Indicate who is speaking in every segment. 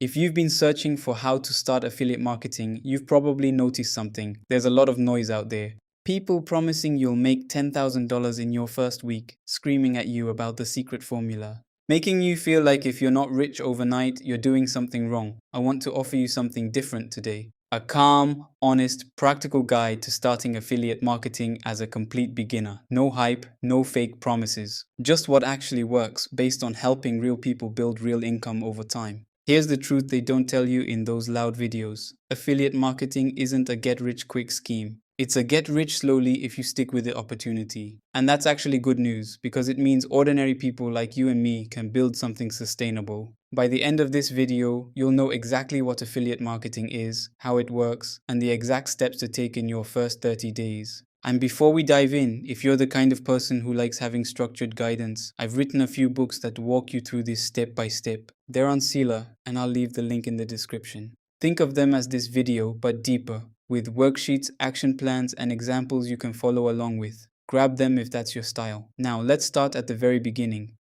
Speaker 1: If you've been searching for how to start affiliate marketing, you've probably noticed something. There's a lot of noise out there. People promising you'll make $10,000 in your first week, screaming at you about the secret formula, making you feel like if you're not rich overnight, you're doing something wrong. I want to offer you something different today. A calm, honest, practical guide to starting affiliate marketing as a complete beginner. No hype, no fake promises. Just what actually works based on helping real people build real income over time. Here's the truth they don't tell you in those loud videos. Affiliate marketing isn't a get-rich-quick scheme. It's a get-rich-slowly if you stick with the opportunity. And that's actually good news because it means ordinary people like you and me can build something sustainable. By the end of this video, you'll know exactly what affiliate marketing is, how it works, and the exact steps to take in your first 30 days. And before we dive in, if you're the kind of person who likes having structured guidance, I've written a few books that walk you through this step by step. They're on Selar, and I'll leave the link in the description. Think of them as this video, but deeper, with worksheets, action plans, and examples you can follow along with. Grab them if that's your style. Now, let's start at the very beginning.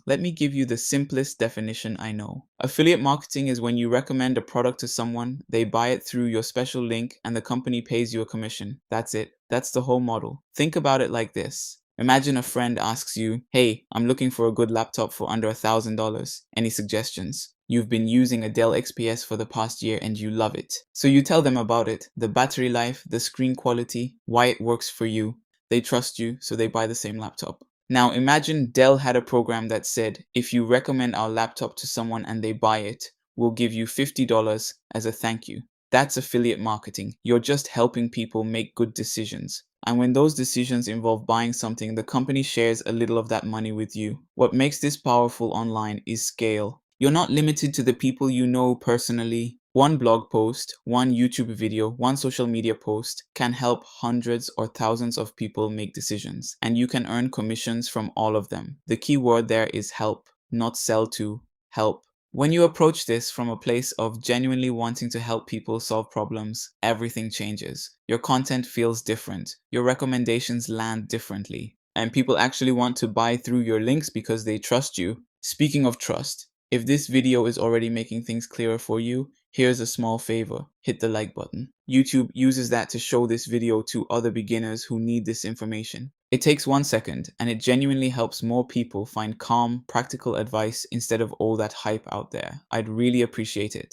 Speaker 2: Let me give you the simplest definition I know. Affiliate marketing is when you recommend a product to someone, they buy it through your special link, and the company pays you a commission. That's it. That's the whole model. Think about it like this. Imagine a friend asks you, "Hey, I'm looking for a good laptop for under $1,000. Any suggestions?" You've been using a Dell XPS for the past year and you love it. So you tell them about it, the battery life, the screen quality, why it works for you. They trust you, so they buy the same laptop. Now imagine Dell had a program that said, if you recommend our laptop to someone and they buy it, we'll give you $50 as a thank you. That's affiliate marketing. You're just helping people make good decisions. And when those decisions involve buying something, the company shares a little of that money with you. What makes this powerful online is scale. You're not limited to the people you know personally. One blog post, one YouTube video, one social media post can help hundreds or thousands of people make decisions, and you can earn commissions from all of them. The key word there is help, not sell to, help. When you approach this from a place of genuinely wanting to help people solve problems, everything changes. Your content feels different, your recommendations land differently, and people actually want to buy through your links because they trust you. Speaking of trust, if this video is already making things clearer for you, here's a small favor. Hit the like button. YouTube uses that to show this video to other beginners who need this information. It takes 1 second, and it genuinely helps more people find calm, practical advice instead of all that hype out there. I'd really appreciate it.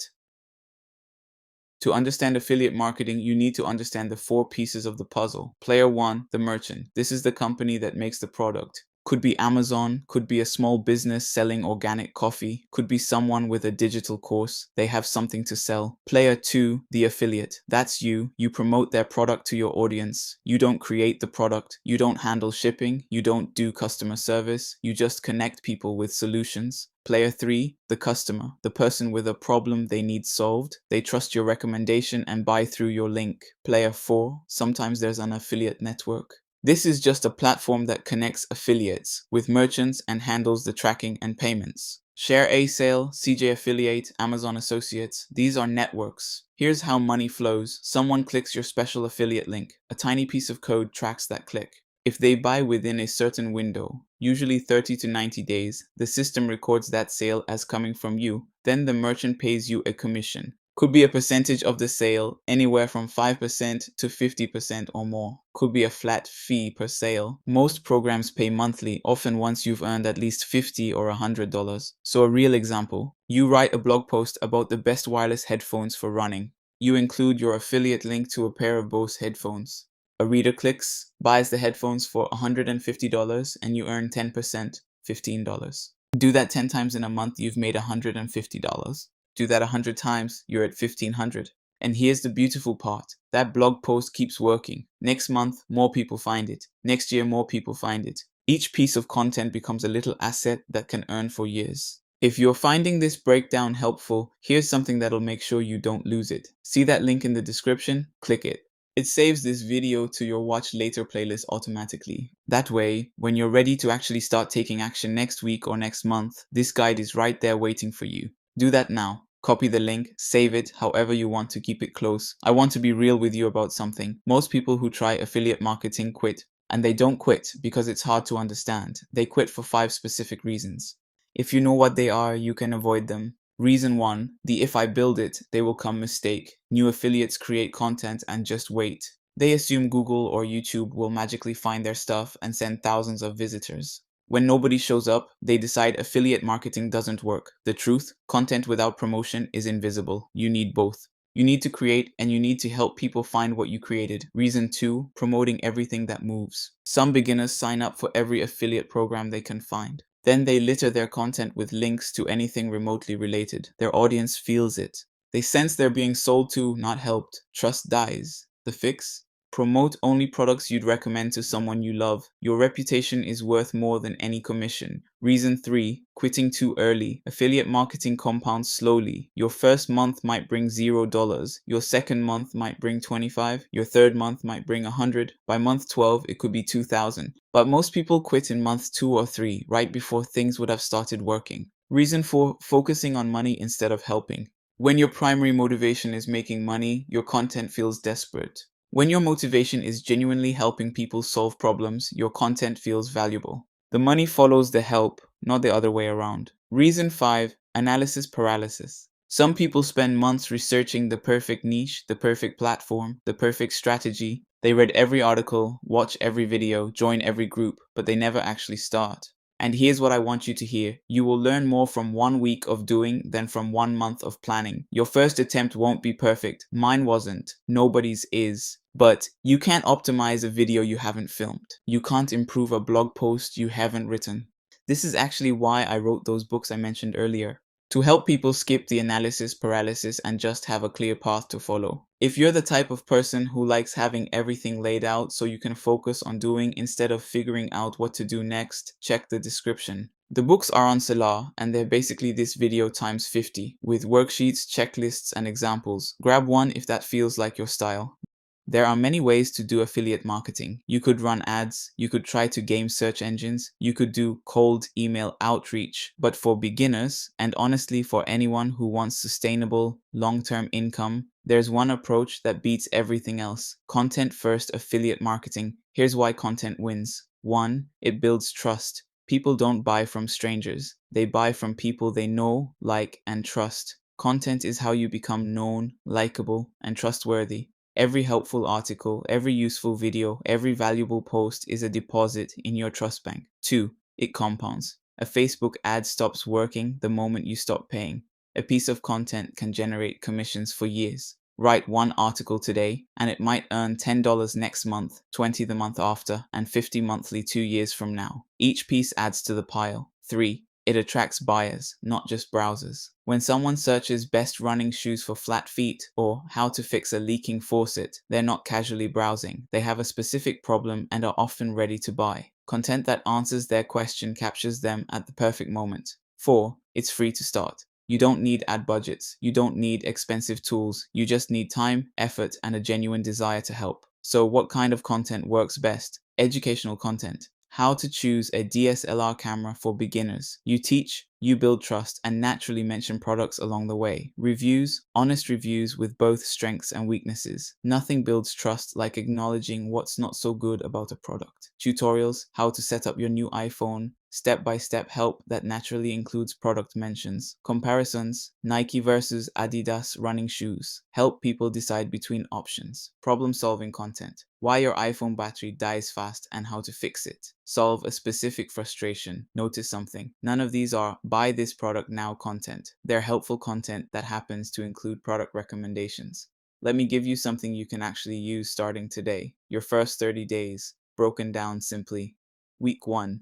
Speaker 2: To understand affiliate marketing, you need to understand the 4 pieces of the puzzle. Player 1, the merchant. This is the company that makes the product. Could be Amazon, could be a small business selling organic coffee, could be someone with a digital course. They have something to sell. Player 2, the affiliate. That's you. You promote their product to your audience. You don't create the product. You don't handle shipping. You don't do customer service. You just connect people with solutions. Player 3, the customer, the person with a problem they need solved. They trust your recommendation and buy through your link. Player 4, sometimes there's an affiliate network. This is just a platform that connects affiliates with merchants and handles the tracking and payments. Share A Sale, CJ Affiliate, Amazon Associates, these are networks. Here's how money flows. Someone clicks your special affiliate link. A tiny piece of code tracks that click. If they buy within a certain window, usually 30 to 90 days, the system records that sale as coming from you. Then the merchant pays you a commission. Could be a percentage of the sale, anywhere from 5% to 50% or more. Could be a flat fee per sale. Most programs pay monthly, often once you've earned at least $50 or $100. So a real example, you write a blog post about the best wireless headphones for running. You include your affiliate link to a pair of Bose headphones. A reader clicks, buys the headphones for $150, and you earn 10%, $15. Do that 10 times in a month, you've made $150. Do that 100 times, you're at $1,500. And here's the beautiful part. That blog post keeps working. Next month, more people find it. Next year, more people find it. Each piece of content becomes a little asset that can earn for years. If you're finding this breakdown helpful, here's something that'll make sure you don't lose it. See that link in the description? Click it. It saves this video to your watch later playlist automatically. That way, when you're ready to actually start taking action next week or next month, this guide is right there waiting for you. Do that now. Copy the link, save it, however you want to keep it close. I want to be real with you about something. Most people who try affiliate marketing quit. And they don't quit because it's hard to understand. They quit for 5 specific reasons. If you know what they are, you can avoid them. Reason 1, the if I build it, they will come mistake. New affiliates create content and just wait. They assume Google or YouTube will magically find their stuff and send thousands of visitors. When nobody shows up, they decide affiliate marketing doesn't work. The truth, content without promotion is invisible. You need both. You need to create and you need to help people find what you created. Reason 2, promoting everything that moves. Some beginners sign up for every affiliate program they can find. Then they litter their content with links to anything remotely related. Their audience feels it. They sense they're being sold to, not helped. Trust dies. The fix? Promote only products you'd recommend to someone you love. Your reputation is worth more than any commission. Reason 3, quitting too early. Affiliate marketing compounds slowly. Your first month might bring $0. Your second month might bring 25. Your third month might bring 100. By month 12, it could be 2,000. But most people quit in month 2 or 3, right before things would have started working. Reason 4, focusing on money instead of helping. When your primary motivation is making money, your content feels desperate. When your motivation is genuinely helping people solve problems, your content feels valuable. The money follows the help, not the other way around. Reason 5, analysis paralysis. Some people spend months researching the perfect niche, the perfect platform, the perfect strategy. They read every article, watch every video, join every group, but they never actually start. And here's what I want you to hear. You will learn more from 1 week of doing than from 1 month of planning. Your first attempt won't be perfect. Mine wasn't. Nobody's is. But you can't optimize a video you haven't filmed. You can't improve a blog post you haven't written. This is actually why I wrote those books I mentioned earlier, to help people skip the analysis paralysis and just have a clear path to follow. If you're the type of person who likes having everything laid out so you can focus on doing instead of figuring out what to do next, check the description. The books are on Selar, and they're basically this video times 50, with worksheets, checklists, and examples. Grab one if that feels like your style. There are many ways to do affiliate marketing. You could run ads, you could try to game search engines, you could do cold email outreach. But for beginners, and honestly for anyone who wants sustainable, long-term income, there's one approach that beats everything else. Content-first affiliate marketing. Here's why content wins. 1. It builds trust. People don't buy from strangers. They buy from people they know, like, and trust. Content is how you become known, likable, and trustworthy. Every helpful article, every useful video, every valuable post is a deposit in your trust bank. 2. It compounds. A Facebook ad stops working the moment you stop paying. A piece of content can generate commissions for years. Write one article today, and it might earn $10 next month, 20 the month after, and 50 monthly 2 years from now. Each piece adds to the pile. 3. It attracts buyers, not just browsers. When someone searches best running shoes for flat feet or how to fix a leaking faucet, they're not casually browsing. They have a specific problem and are often ready to buy. Content that answers their question captures them at the perfect moment. 4. It's free to start. You don't need ad budgets. You don't need expensive tools. You just need time, effort, and a genuine desire to help. So what kind of content works best? Educational content. How to choose a DSLR camera for beginners. You teach, you build trust, and naturally mention products along the way. Reviews, honest reviews with both strengths and weaknesses. Nothing builds trust like acknowledging what's not so good about a product. Tutorials, how to set up your new iPhone. Step-by-step help that naturally includes product mentions. Comparisons, Nike versus Adidas running shoes. Help people decide between options. Problem-solving content. Why your iPhone battery dies fast and how to fix it. Solve a specific frustration. Notice something. None of these are buy this product now content. They're helpful content that happens to include product recommendations. Let me give you something you can actually use starting today. Your first 30 days, broken down simply. Week 1.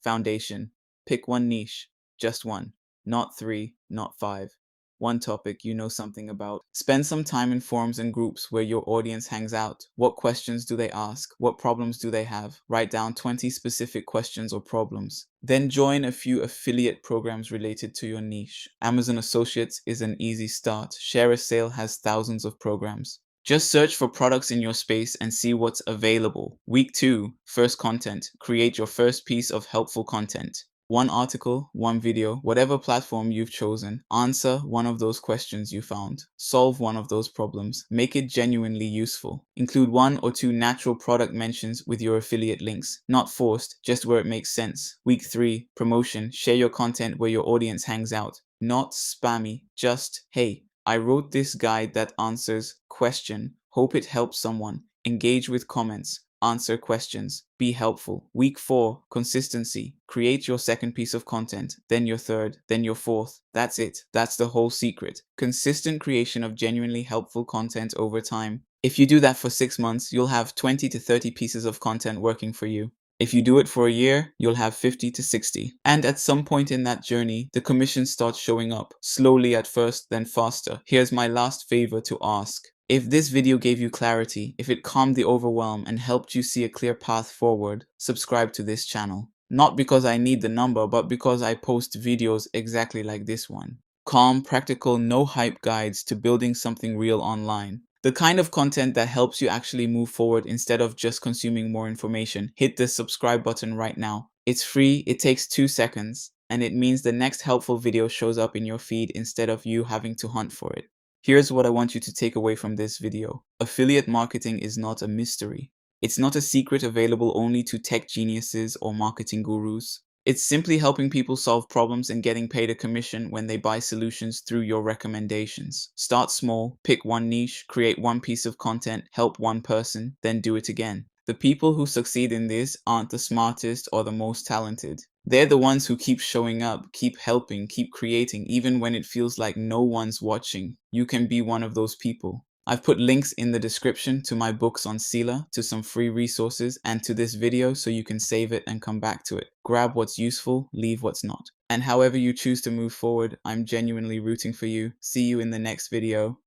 Speaker 2: Foundation. Pick one niche, just one, not 3, not 5. One topic you know something about. Spend some time in forums and groups where your audience hangs out. What questions do they ask? What problems do they have? Write down 20 specific questions or problems. Then join a few affiliate programs related to your niche. Amazon Associates is an easy start. Share a Sale has thousands of programs. Just search for products in your space and see what's available. Week 2, first content. Create your first piece of helpful content. One article, one video, whatever platform you've chosen. Answer one of those questions you found. Solve one of those problems. Make it genuinely useful. Include 1 or 2 natural product mentions with your affiliate links. Not forced, just where it makes sense. Week 3, promotion. Share your content where your audience hangs out. not spammy. Just, hey, I wrote this guide that answers question. Hope it helps someone. Engage with comments. Answer questions. Be helpful. Week 4, consistency. Create your second piece of content, then your third, then your fourth. That's it. That's the whole secret. Consistent creation of genuinely helpful content over time. If you do that for 6 months, you'll have 20 to 30 pieces of content working for you. If you do it for a year, you'll have 50 to 60. And at some point in that journey, the commission starts showing up, slowly at first, then faster. Here's my last favor to ask. If this video gave you clarity, if it calmed the overwhelm and helped you see a clear path forward, subscribe to this channel. Not because I need the number, but because I post videos exactly like this one. Calm, practical, no hype guides to building something real online. The kind of content that helps you actually move forward instead of just consuming more information. Hit the subscribe button right now. It's free, it takes 2 seconds, and it means the next helpful video shows up in your feed instead of you having to hunt for it. Here's what I want you to take away from this video. Affiliate marketing is not a mystery. It's not a secret available only to tech geniuses or marketing gurus. It's simply helping people solve problems and getting paid a commission when they buy solutions through your recommendations. Start small, pick one niche, create one piece of content, help one person, then do it again. The people who succeed in this aren't the smartest or the most talented. They're the ones who keep showing up, keep helping, keep creating, even when it feels like no one's watching. You can be one of those people. I've put links in the description to my books on Selar, to some free resources, and to this video so you can save it and come back to it. Grab what's useful, leave what's not. And however you choose to move forward, I'm genuinely rooting for you. See you in the next video.